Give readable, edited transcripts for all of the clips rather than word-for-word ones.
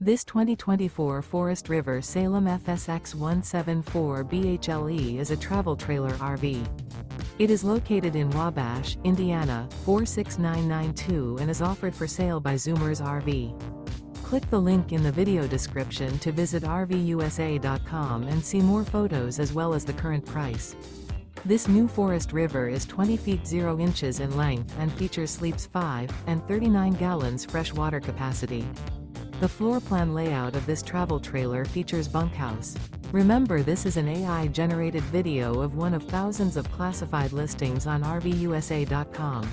This 2024 Forest River Salem FSX 174 BHLE is a travel trailer RV. It is located in Wabash, Indiana, 46992 and is offered for sale by Zoomers RV. Click the link in the video description to visit RVUSA.com and see more photos as well as the current price. This new Forest River is 20 feet 0 inches in length and features sleeps 5 and 39 gallons fresh water capacity. The floor plan layout of this travel trailer features bunkhouse. Remember, this is an AI-generated video of one of thousands of classified listings on RVUSA.com.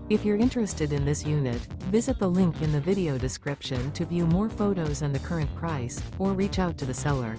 If you're interested in this unit, visit the link in the video description to view more photos and the current price, or reach out to the seller.